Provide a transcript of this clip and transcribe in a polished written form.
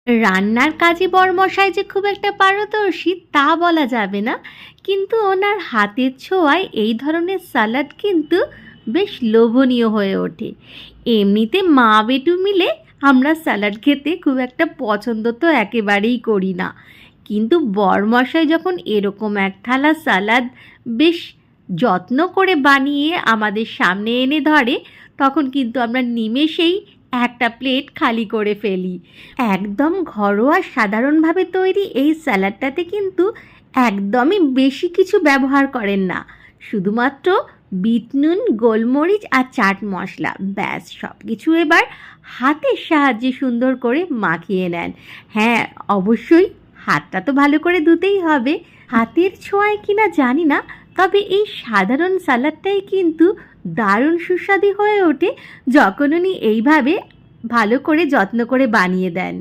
রান্নার কাজে বরমশাই যে খুব একটা পারদর্শী তা বলা যাবে না, কিন্তু ওনার হাতের ছোঁয়ায় এই ধরনের সালাড কিন্তু বেশ লোভনীয় হয়ে ওঠে। এমনিতে মা বেটু মিলে আমরা স্যালাড খেতে খুব একটা পছন্দ তো একেবারেই করি না, কিন্তু বরমশাই যখন এরকম এক থালা সালাদ বেশ যত্ন করে বানিয়ে আমাদের সামনে এনে ধরে, তখন কিন্তু আমরা নিমেষেই একটা প্লেট খালি করে ফেলি। একদম ঘরোয়া সাধারণভাবে তৈরি এই স্যালাডটাতে কিন্তু একদমই বেশি কিছু ব্যবহার করেন না, শুধুমাত্র বিট নুন, গোলমরিচ আর চাট মশলা, ব্যাস সব কিছু এবার হাতের সাহায্যে সুন্দর করে মাখিয়ে নেন। হ্যাঁ, অবশ্যই হাতটা তো ভালো করে ধুতেই হবে। হাতের ছোঁয়ায় কিনা জানি না, তবে এই সাধারণ সালাডটাই কিন্তু দারুণ সুস্বাদু হয়ে ওঠে যখন উনি এইভাবে ভালো করে যত্ন করে বানিয়ে দেন।